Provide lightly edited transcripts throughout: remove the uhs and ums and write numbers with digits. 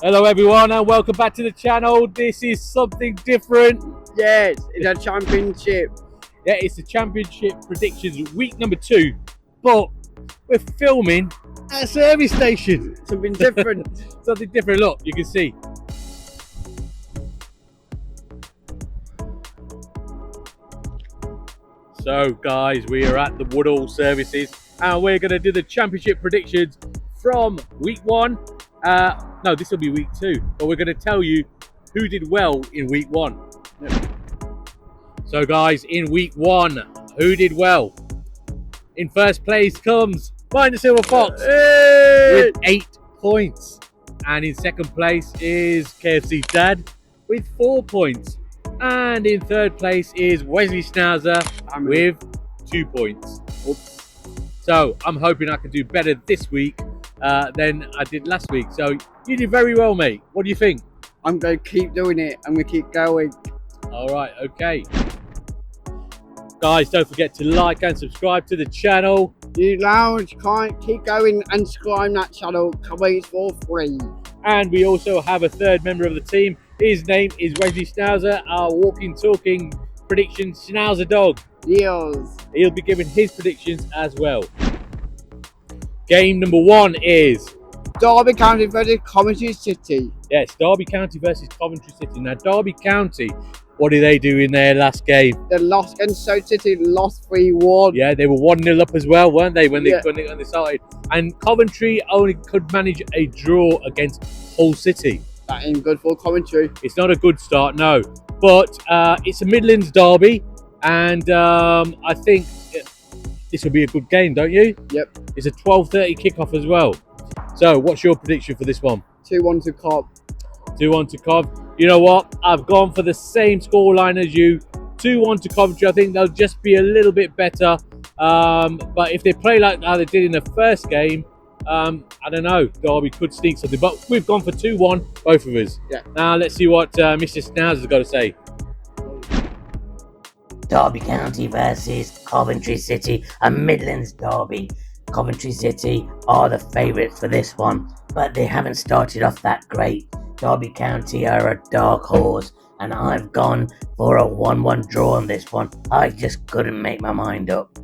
Hello everyone and welcome back to the channel. This is something different. Yes, it's a championship. Yeah, it's the championship predictions week number 2, but we're filming at a service station. Something different. Something different. Look, you can see. So guys, we are at the Woodall services and we're going to do the championship predictions from week 1. No, this will be week 2, but we're going to tell you who did well in week 1. So guys, in week 1, who did well? In first place comes Mayan the Silver Fox with 8 points. And in second place is KFC Dad with 4 points. And in third place is Wesley Schanauzer with 2 points. So I'm hoping I can do better this week than I did last week. So you did very well, mate. What do you think? I'm going to keep doing it. I'm going to keep going. All right, okay. Guys, don't forget to like and subscribe to the channel. You lounge, can't keep going and subscribe that channel. Comments for free. And we also have a third member of the team. His name is Wesley Schnauzer, our walking, talking prediction Schnauzer dog. Yes. He'll be giving his predictions as well. Game number 1 is Derby County versus Coventry City. Yes, Derby County versus Coventry City. Now, Derby County, what did they do in their last game? They lost against Stoke City, lost 3-1. Yeah, they were 1-0 up as well, weren't they, when they started? And Coventry only could manage a draw against Hull City. That ain't good for Coventry. It's not a good start, no. But it's a Midlands derby, and I think this will be a good game, don't you? Yep. It's a 12:30 kickoff as well. So, what's your prediction for this one? 2-1 to Cov. 2-1 to Cov. You know what? I've gone for the same scoreline as you. 2-1 to Coventry. I think they'll just be a little bit better. But if they play like how they did in the first game, I don't know. Derby could sneak something. But we've gone for 2-1, both of us. Yeah. Now let's see what Mr. Schnauzer's got to say. Derby County versus Coventry City, a Midlands derby. Coventry City are the favourites for this one, but they haven't started off that great. Derby County are a dark horse, and I've gone for a 1-1 draw on this one. I just couldn't make my mind up.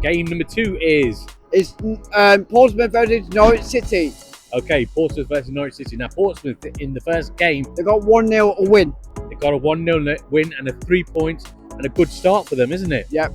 Game number 2 is... It's Portsmouth versus Norwich City. Okay, Portsmouth versus Norwich City. Now, Portsmouth, in the first game, They got 1-0 win. they got a 1-0 win and a 3 points, and a good start for them, isn't it? Yep.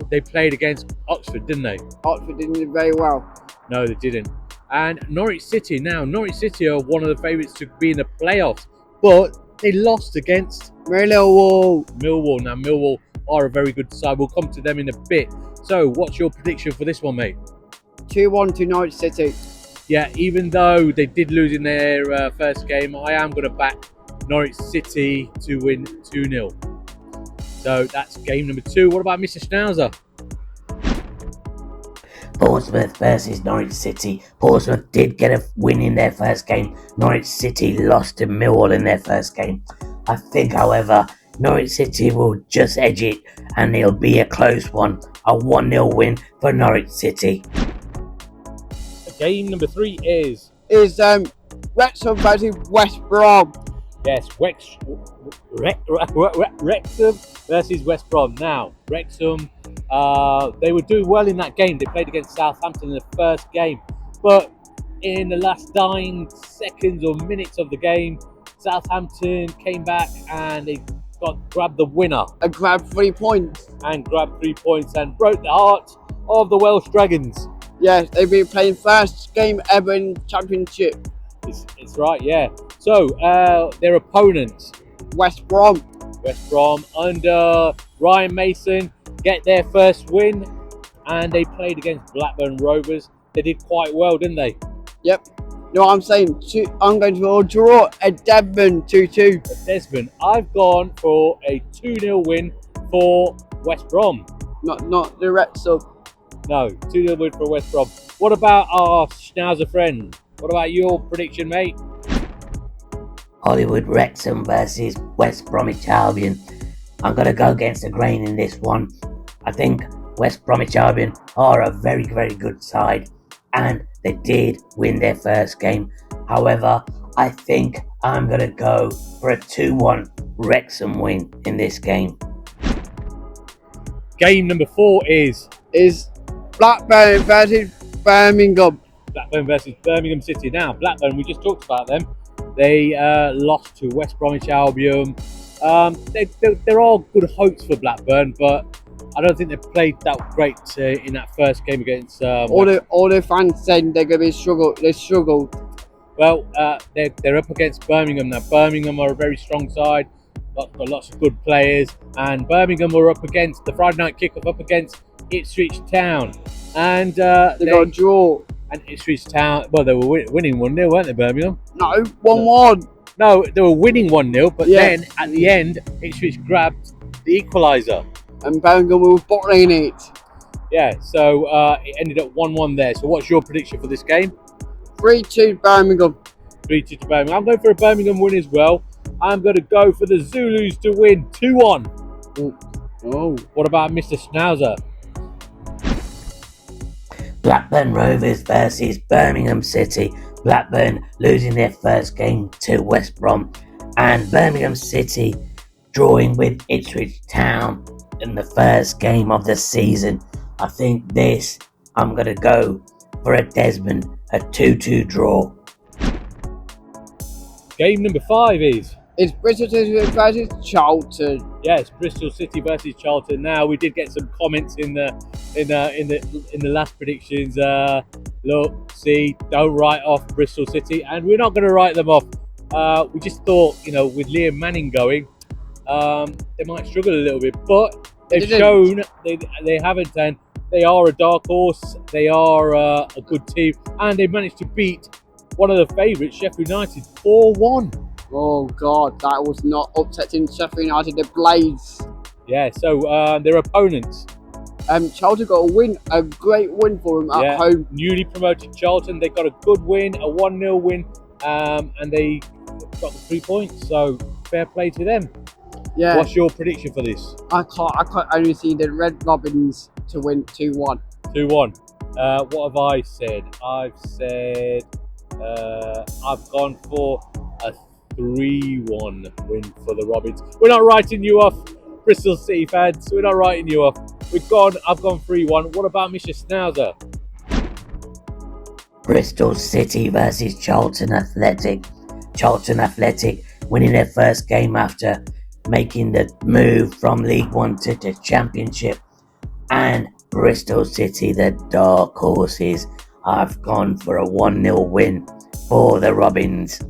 They played against Oxford, didn't they? Oxford didn't do very well. No, they didn't. And Norwich City, now, Norwich City are one of the favourites to be in the playoffs, but they lost against Millwall. Millwall. Now, Millwall are a very good side. We'll come to them in a bit. So, what's your prediction for this one, mate? 2-1 to Norwich City. Yeah, even though they did lose in their first game, I am going to back Norwich City to win 2-0. So that's game number 2. What about Mr. Schnauzer? Portsmouth versus Norwich City. Portsmouth did get a win in their first game. Norwich City lost to Millwall in their first game. I think, however, Norwich City will just edge it, and it'll be a close one. A 1-0 win for Norwich City. Game number 3 is Wrexham versus West Brom. yes, Wrexham versus West Brom. Now, Wrexham, they were doing well in that game. They played against Southampton in the first game, but in the last dying seconds or minutes of the game, Southampton came back and they grabbed the winner And grabbed 3 points. and grabbed 3 points and broke the heart of the Welsh Dragons. Yes, they've been playing first game ever in Championship. It's right, yeah. So, their opponents, West Brom. West Brom, under Ryan Mason, get their first win, and they played against Blackburn Rovers. They did quite well, didn't they? Yep. You know what I'm saying? I'm going to draw a Devon 2-2. But Desmond, I've gone for a 2-0 win for West Brom. Not the Wrexham. No, 2-0 win for West Brom. What about our Schnauzer friend? What about your prediction, mate? Hollywood Wrexham versus West Bromwich Albion. I'm going to go against the grain in this one. I think West Bromwich Albion are a very, very good side, and they did win their first game. However, I think I'm going to go for a 2-1 Wrexham win in this game. Game number 4 is Blackburn versus Birmingham. Blackburn versus Birmingham City. Now, Blackburn, we just talked about them. They lost to West Bromwich Albion. There are good hopes for Blackburn, but I don't think they played that great in that first game against. All the fans said they're going to be struggled. They struggled. Well, they're up against Birmingham now. Birmingham are a very strong side. Got lots of good players, and Birmingham were up against the Friday night kickoff up against Ipswich Town, and They got a draw. And Ipswich Town. Well, they were winning 1-0, weren't they, Birmingham? No, 1-1. No, they were winning 1-0, but Yeah. then at the end, Ipswich grabbed the equaliser. And Birmingham were bottling it. Yeah, so it ended up 1-1 there. So what's your prediction for this game? 3-2 Birmingham. 3-2 to Birmingham. I'm going for a Birmingham win as well. I'm going to go for the Zulus to win 2-1. Oh. What about Mr. Schnauzer? Blackburn Rovers versus Birmingham City. Blackburn losing their first game to West Brom, and Birmingham City drawing with Ipswich Town in the first game of the season. I think I'm going to go for a Desmond, a 2-2 draw. Game number 5 is... It's Bristol City versus Charlton. Yes, Bristol City versus Charlton. Now we did get some comments in the last predictions. Look, see, don't write off Bristol City, and we're not going to write them off. We just thought, with Liam Manning going, they might struggle a little bit, but they've shown they haven't, and they are a dark horse. They are a good team, and they managed to beat one of the favourites, Sheffield United, 4-1. Oh God, that was not upsetting Sheffield United, the Blades. Yeah, so their opponents. Charlton got a win, a great win for them at home. Newly promoted Charlton, they got a good win, a 1-0 win, and they got the 3 points. So fair play to them. Yeah. What's your prediction for this? I can't only see the Red Robins to win 2-1. 2-1. What have I said? I've said I've gone for a 3-1 win for the Robins. We're not writing you off, Bristol City fans. We're not writing you off. I've gone 3-1. What about Mr. Schnauzer? Bristol City versus Charlton Athletic. Charlton Athletic winning their first game after making the move from League One to the Championship. And Bristol City, the dark horses, have gone for a 1-0 win for the Robins.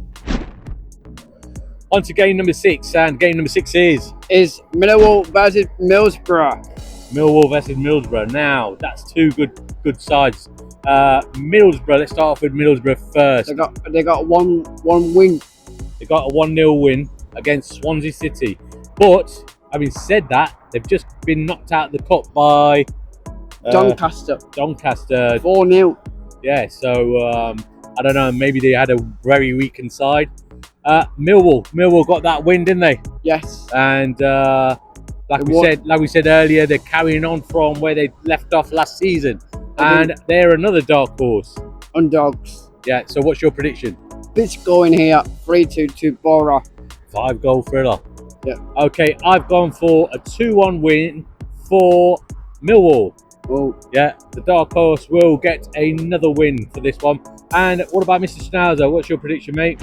On to game number 6, and game number 6 is Millwall versus Middlesbrough. Millwall versus Middlesbrough. Now, that's two good sides. Middlesbrough, let's start off with Middlesbrough first. They got one win. They got a 1-0 win against Swansea City. But, having said that, they've just been knocked out of the cup by Doncaster. 4-0. Yeah, so I don't know, maybe they had a very weakened side. Millwall got that win, didn't they? Yes. And like we said earlier, they're carrying on from where they left off last season, and they're another dark horse. Underdogs. Yeah. So what's your prediction? Big score in here. 3-2 to Borough. 5-goal thriller. Yeah. Okay, I've gone for a 2-1 win for Millwall. Oh. Yeah, the dark horse will get another win for this one. And what about Mr. Schnauzer? What's your prediction, mate?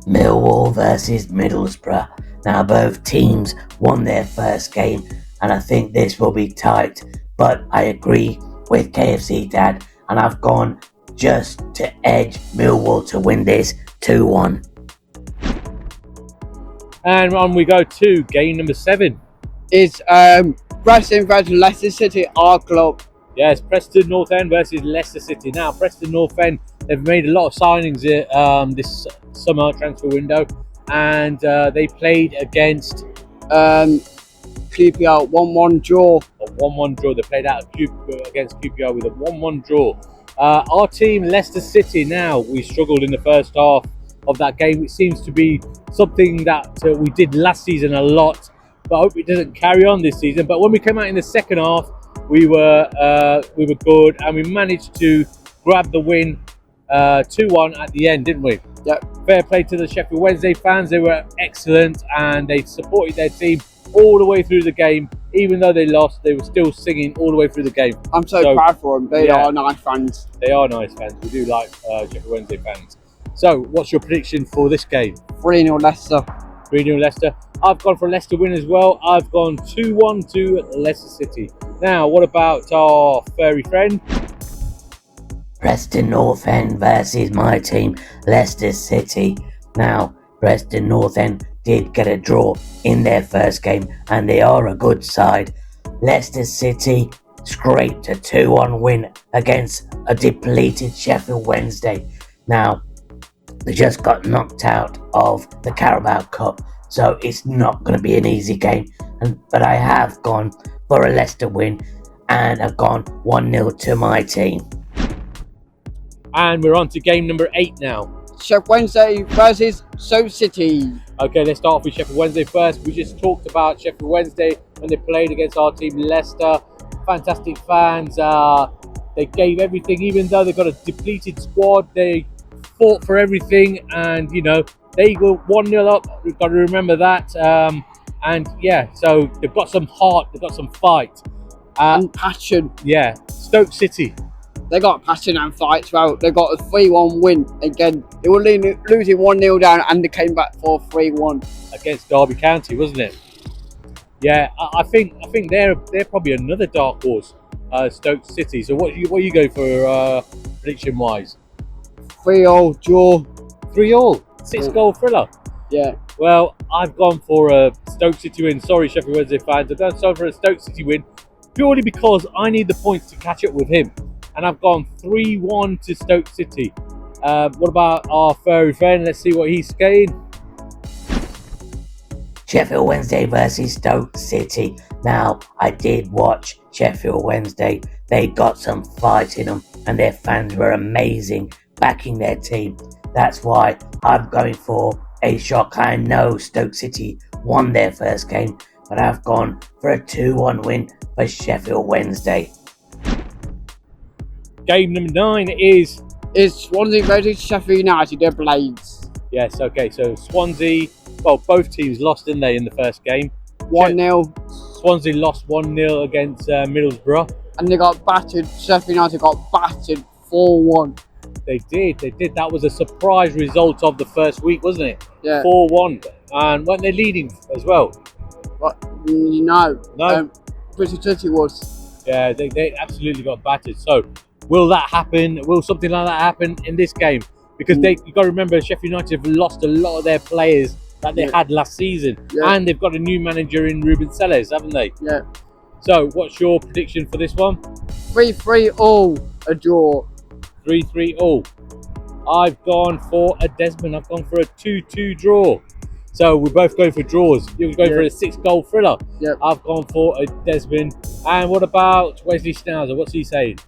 Millwall versus Middlesbrough. Now both teams won their first game, and I think this will be tight, but I agree with KFC Dad, and I've gone just to edge Millwall to win this 2-1. And on we go to game number 7. It's Preston versus Leicester City, our club. Yes, Preston North End versus Leicester City. Now, Preston North End, they've made a lot of signings this summer transfer window, and they played against QPR 1-1 draw. A 1-1 draw. They played out against QPR with a 1-1 draw. Our team, Leicester City, now, we struggled in the first half of that game. It seems to be something that we did last season a lot, but I hope it doesn't carry on this season. But when we came out in the second half, we were good, and we managed to grab the win 2-1 at the end, didn't we? Yep. Fair play to the Sheffield Wednesday fans. They were excellent and they supported their team all the way through the game. Even though they lost, they were still singing all the way through the game. I'm so proud for them. They are nice fans. They are nice fans. We do like Sheffield Wednesday fans. So, what's your prediction for this game? 3-0 Leicester. 3-0 Leicester. I've gone for a Leicester win as well. I've gone 2-1 to Leicester City. Now, what about our furry friend? Preston North End versus my team, Leicester City. Now, Preston North End did get a draw in their first game, and they are a good side. Leicester City scraped a 2-1 win against a depleted Sheffield Wednesday. Now, they just got knocked out of the Carabao Cup, so it's not going to be an easy game. But I have gone for a Leicester win, and I've gone 1-0 to my team. And we're on to game number 8 now. Sheffield Wednesday versus Stoke City. Okay, let's start off with Sheffield Wednesday first. We just talked about Sheffield Wednesday when they played against our team Leicester. Fantastic fans. They gave everything, even though they've got a depleted squad. They fought for everything, and you know they were 1-0 up. We've got to remember that. And yeah, so they've got some heart, they've got some fight and passion. Yeah, Stoke City. They got passion and fight as well. They got a 3-1 win again. They were losing 1-0 down, and they came back for 3-1 against Derby County, wasn't it? Yeah, I think they're probably another dark horse, Stoke City. So what are you going for prediction wise? 3-0 draw. 3-3, 6-goal thriller. Yeah. Well, I've gone for a Stoke City win. Sorry, Sheffield Wednesday fans. I've gone for a Stoke City win purely because I need the points to catch up with him. And I've gone 3-1 to Stoke City. What about our furry friend? Let's see what he's saying. Sheffield Wednesday versus Stoke City. Now, I did watch Sheffield Wednesday. They got some fight in them, and their fans were amazing, backing their team. That's why I'm going for a shock. I know Stoke City won their first game, but I've gone for a 2-1 win for Sheffield Wednesday. Game number 9 is Swansea versus Sheffield United, their Blades. Yes, okay, so Swansea, well, both teams lost, didn't they, in the first game? 1-0. Swansea lost 1-0 against Middlesbrough. And they got battered. Sheffield United got battered 4-1. They did. That was a surprise result of the first week, wasn't it? Yeah. 4-1. And weren't they leading as well? What? No. Bristol City was. Yeah, they absolutely got battered. So, will that happen? Will something like that happen in this game? Because you've got to remember, Sheffield United have lost a lot of their players that they had last season. Yeah. And they've got a new manager in Ruben Sellers, haven't they? Yeah. So, what's your prediction for this one? 3-3 all, a draw. 3-3 all. I've gone for a Desmond. I've gone for a 2-2 draw. So, we're both going for draws. You're going for a 6-goal thriller. Yep. I've gone for a Desmond. And what about Wesley Schnauzer? What's he saying?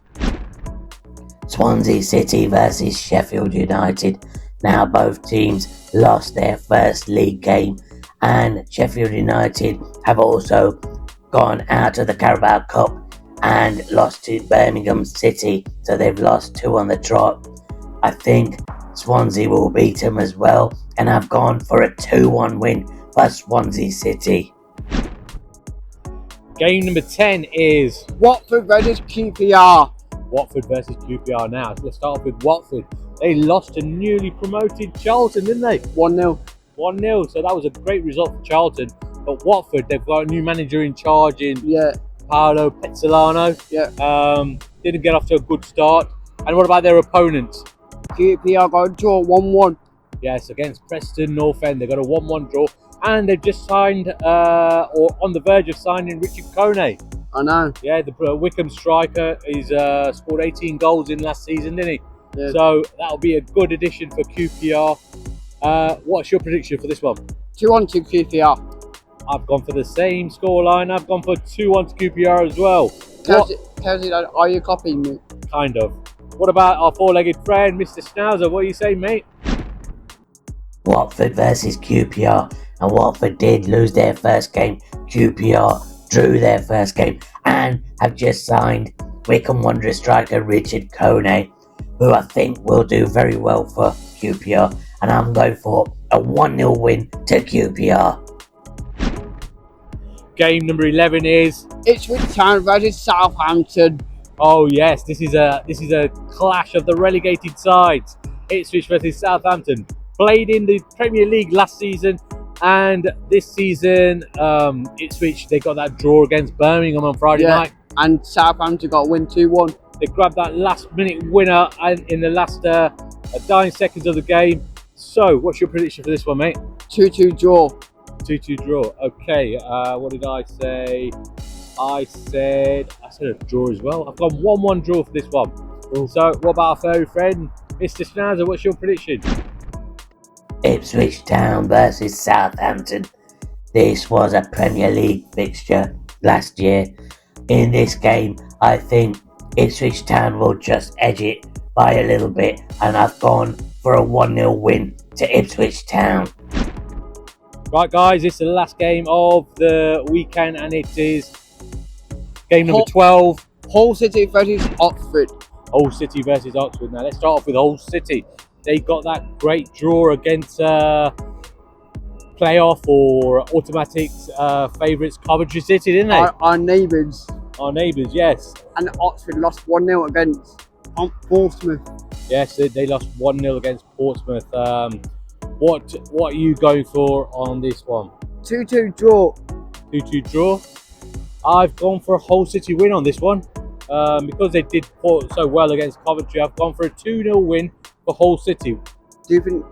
Swansea City versus Sheffield United. Now both teams lost their first league game, and Sheffield United have also gone out of the Carabao Cup and lost to Birmingham City, so they've lost 2 on the trot. I think Swansea will beat them as well, and I've gone for a 2-1 win for Swansea City. Game number 10 is Watford versus QPR. Watford versus QPR now. So let's start off with Watford. They lost to newly promoted Charlton, didn't they? 1-0. 1-0. So that was a great result for Charlton. But Watford, they've got a new manager in charge in Paolo Pezzolano. Yeah. Didn't get off to a good start. And what about their opponents? QPR got a draw, 1-1. Yes, against Preston North End. They got a 1-1 draw. And they've just signed, or on the verge of signing, Richard Kone. I know. Yeah, the Wickham striker. He's scored 18 goals in last season, didn't he? Yeah. So that'll be a good addition for QPR. What's your prediction for this one? 2-1 to QPR. I've gone for the same scoreline. I've gone for 2-1 to QPR as well. Kelsey, are you copying me? Kind of. What about our four-legged friend, Mr. Schnauzer? What are you saying, mate? Watford versus QPR. And Watford did lose their first game. QPR drew their first game and have just signed Wickham Wanderers striker Richard Kone. who I think will do very well for QPR, and I'm going for a 1-0 win to QPR. Game number 11 is. Ipswich Town versus Southampton. Oh yes, this is a clash of the relegated sides. Ipswich versus Southampton. Played in the Premier League last season, and this season, Ipswich, they got that draw against Birmingham on Friday night. And Southampton got a win 2-1. They grabbed that last-minute winner in the last dying seconds of the game. So, what's your prediction for this one, mate? 2-2 draw. 2-2 draw. Okay. What did I say? I said a draw as well. I've gone 1-1 draw for this one. So, what about our furry friend, Mr. Schnauzer? What's your prediction? Ipswich Town versus Southampton. This was a Premier League fixture last year. In this game, I think Ipswich Town will just edge it by a little bit, and I've gone for a 1-0 win to Ipswich Town. Right, guys, it's the last game of the weekend, and it is game number 12. Hull City versus Oxford. Hull City versus Oxford. Now, let's start off with Hull City. They got that great draw against playoff or automatic favourites Coventry City, didn't they? Our neighbours. Our neighbours, yes. And Oxford lost 1-0 against Portsmouth. Yes, they lost 1-0 against Portsmouth. What are you going for on this one? 2-2 draw. 2-2 draw. I've gone for a Hull City win on this one. Because they did so well against Coventry, I've gone for a 2-0 win for Hull City. Do you think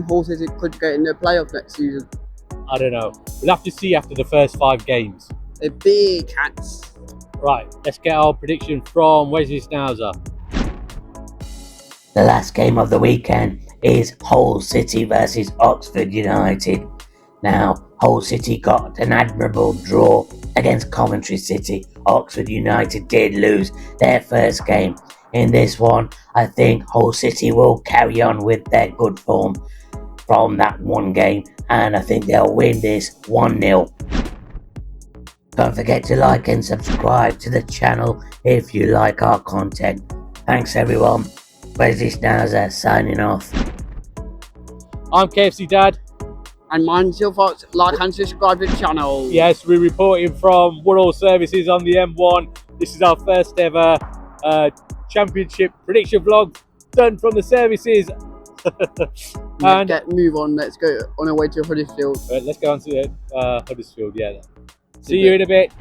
Hull City could get in the playoff next season? I don't know. We'll have to see after the first 5 games. They're big cats. Right, let's get our prediction from Wesley Schnauzer. The last game of the weekend is Hull City versus Oxford United. Now, Hull City got an admirable draw against Coventry City. Oxford United did lose their first game. In this one, I think Hull City will carry on with their good form from that one game, and I think they'll win this 1-0. Don't forget to like and subscribe to the channel if you like our content. Thanks everyone. Wesley Schnauzer signing off. I'm KFC Dad. And mine's your thoughts. Like and subscribe to the channel. Yes, we're reporting from Woodall Services on the M1. This is our first ever championship prediction vlog done from the services. And Move on. Let's go on our way to Huddersfield. let's go on to Huddersfield. Yeah. See you in a bit.